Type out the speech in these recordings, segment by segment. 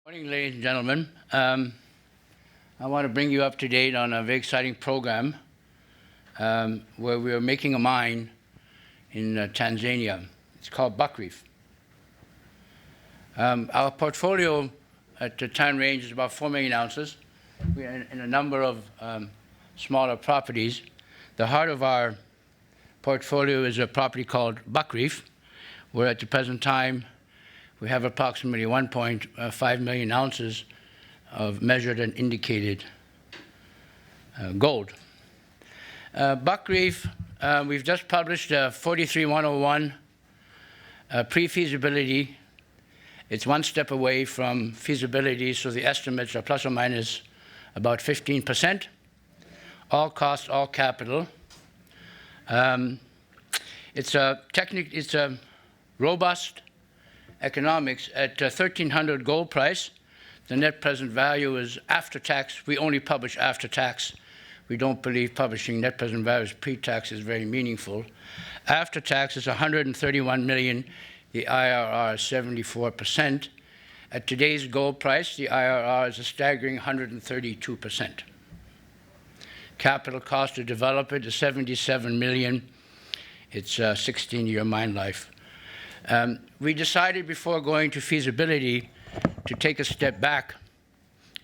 Good morning, ladies and gentlemen. I want to bring you up to date on a very exciting program where we are making a mine in Tanzania. It's called Buckreef. Our portfolio at the time range is about 4 million ounces. We are in a number of smaller properties. The heart of our portfolio is a property called Buckreef, where at the present time we have approximately 1.5 million ounces of measured and indicated gold. Buckreef, we've just published 43101 pre-feasibility. It's one step away from feasibility, so the estimates are plus or minus about 15%. All costs, all capital. It's a robust economics at $1,300 gold price. The net present value is after tax. We only publish after tax. We don't believe publishing net present values pre-tax is very meaningful. After tax is 131 million. The IRR is 74%. At today's gold price, the IRR is a staggering 132%. Capital cost to develop it is 77 million. It's a 16-year mine life. We decided before going to feasibility to take a step back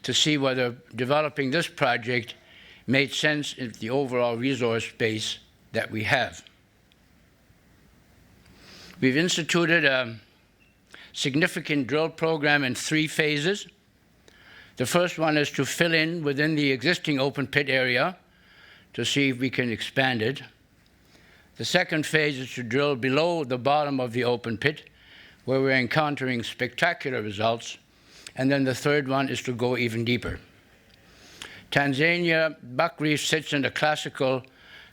to see whether developing this project made sense in the overall resource base that we have. We've instituted a significant drill program in 3 phases. The first one is to fill in within the existing open pit area to see if we can expand it. The second phase is to drill below the bottom of the open pit, where we're encountering spectacular results. And then the third one is to go even deeper. Tanzania, Buckreef sits in a classical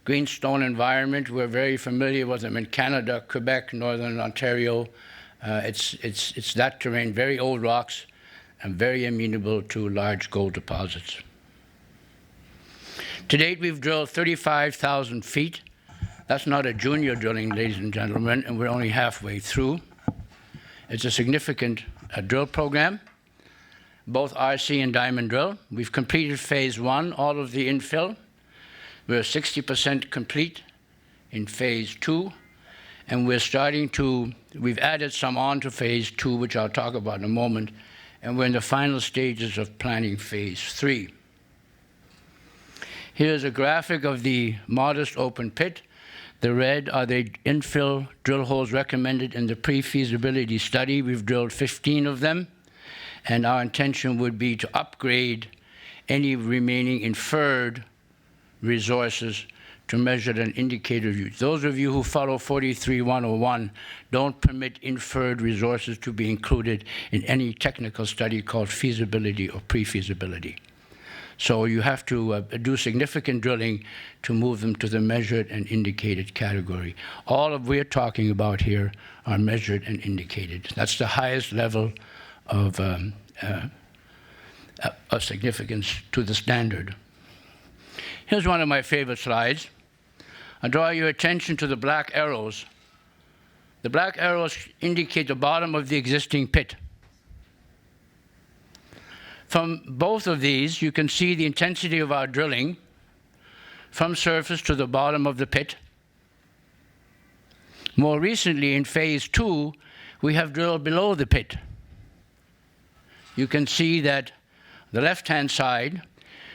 greenstone environment. We're very familiar with them in Canada, Quebec, Northern Ontario. It's that terrain, very old rocks, and very amenable to large gold deposits. To date, we've drilled 35,000 feet. That's not a junior drilling, ladies and gentlemen, and we're only halfway through. It's a significant drill program, both RC and diamond drill. We've completed phase 1, all of the infill. We're 60% complete in phase 2, and we've added some on to phase 2, which I'll talk about in a moment, and we're in the final stages of planning phase 3. Here's a graphic of the modest open pit. The red are the infill drill holes recommended in the pre-feasibility study. We've drilled 15 of them, and our intention would be to upgrade any remaining inferred resources to measured and indicated use. Those of you who follow 43101 don't permit inferred resources to be included in any technical study called feasibility or pre-feasibility. So you have to do significant drilling to move them to the measured and indicated category. All of we're talking about here are measured and indicated. That's the highest level of significance to the standard. Here's one of my favorite slides. I draw your attention to the black arrows. The black arrows indicate the bottom of the existing pit. From both of these, you can see the intensity of our drilling from surface to the bottom of the pit. More recently, in phase 2, we have drilled below the pit. You can see that the left-hand side,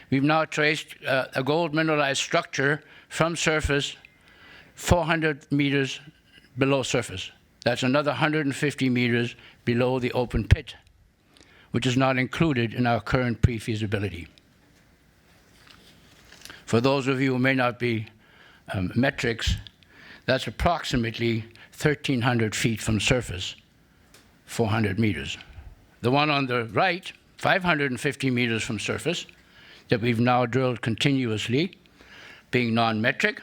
we've now traced a gold mineralized structure from surface 400 meters below surface. That's another 150 meters below the open pit, which is not included in our current pre-feasibility. For those of you who may not be metrics, that's approximately 1,300 feet from surface, 400 meters. The one on the right, 550 meters from surface, that we've now drilled continuously, being non-metric,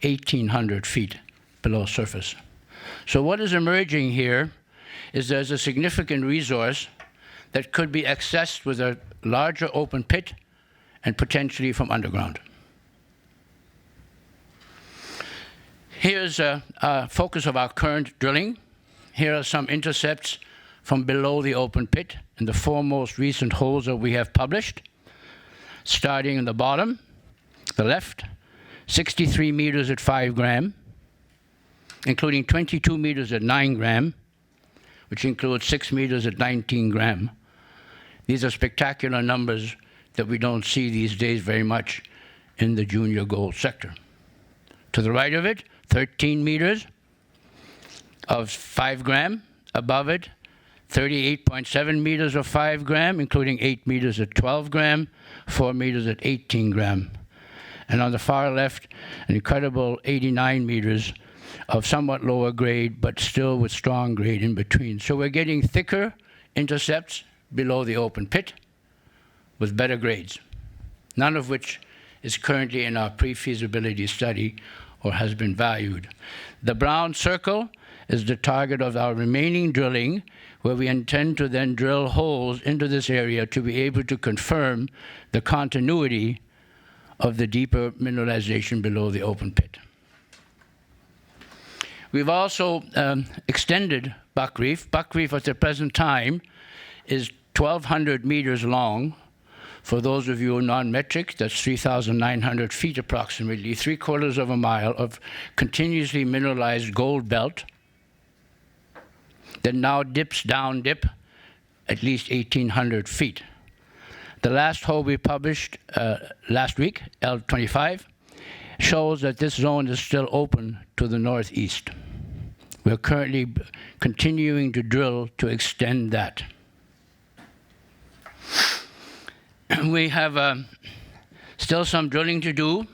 1,800 feet below surface. So what is emerging here is there's a significant resource that could be accessed with a larger open pit and potentially from underground. Here's a focus of our current drilling. Here are some intercepts from below the open pit in the four most recent holes that we have published, starting in the bottom, the left, 63 meters at 5 gram, including 22 meters at 9 gram, which includes 6 meters at 19 gram. These are spectacular numbers that we don't see these days very much in the junior gold sector. To the right of it, 13 meters of 5 gram. Above it, 38.7 meters of 5 gram, including 8 meters at 12 gram, 4 meters at 18 gram. And on the far left, an incredible 89 meters of somewhat lower grade, but still with strong grade in between. So we're getting thicker intercepts below the open pit with better grades, none of which is currently in our pre-feasibility study or has been valued. The brown circle is the target of our remaining drilling, where we intend to then drill holes into this area to be able to confirm the continuity of the deeper mineralization below the open pit. We've also extended Buckreef. Buckreef at the present time is 1,200 meters long. For those of you non-metric, that's 3,900 feet approximately, 3/4 of a mile of continuously mineralized gold belt that now dips down dip at least 1,800 feet. The last hole we published last week, L25, shows that this zone is still open to the northeast. We're currently continuing to drill to extend that. We have still some drilling to do.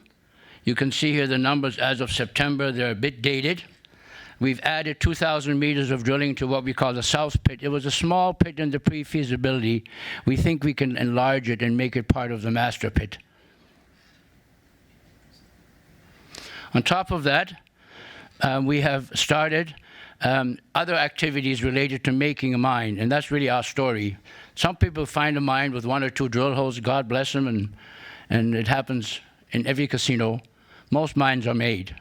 You can see here the numbers as of September. They're a bit dated. We've added 2,000 meters of drilling to what we call the south pit. It was a small pit in the pre-feasibility. We think we can enlarge it and make it part of the master pit. On top of that, we have started other activities related to making a mine, and that's really our story. Some people find a mine with 1 or 2 drill holes, God bless them, and it happens in every casino. Most mines are made.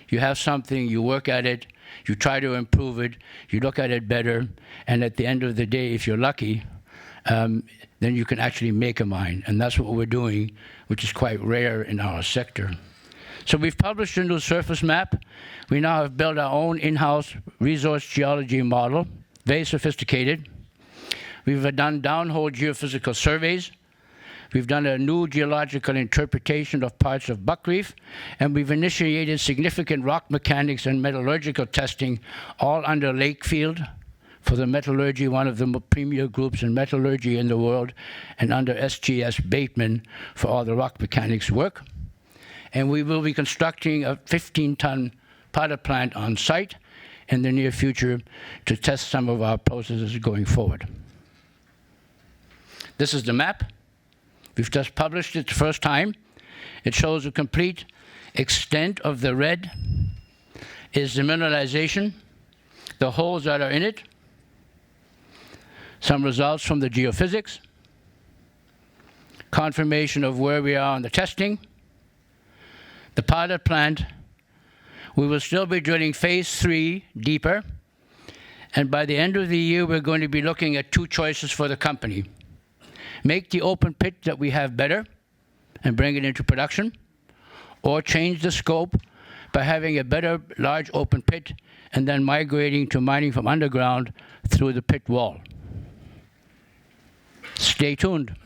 You have something, you work at it, you try to improve it, you look at it better, and at the end of the day, if you're lucky, then you can actually make a mine. And that's what we're doing, which is quite rare in our sector. So we've published a new surface map. We now have built our own in-house resource geology model, very sophisticated. We've done downhole geophysical surveys. We've done a new geological interpretation of parts of Buckreef, and we've initiated significant rock mechanics and metallurgical testing, all under Lakefield for the metallurgy, one of the premier groups in metallurgy in the world, and under SGS Bateman for all the rock mechanics work. And we will be constructing a 15-ton pilot plant on site in the near future to test some of our processes going forward. This is the map. We've just published it the first time. It shows the complete extent of the red is the mineralization, the holes that are in it, some results from the geophysics, confirmation of where we are on the testing, the pilot plant. We will still be drilling phase 3 deeper, and by the end of the year, we're going to be looking at 2 choices for the company. Make the open pit that we have better and bring it into production, or change the scope by having a better large open pit and then migrating to mining from underground through the pit wall. Stay tuned.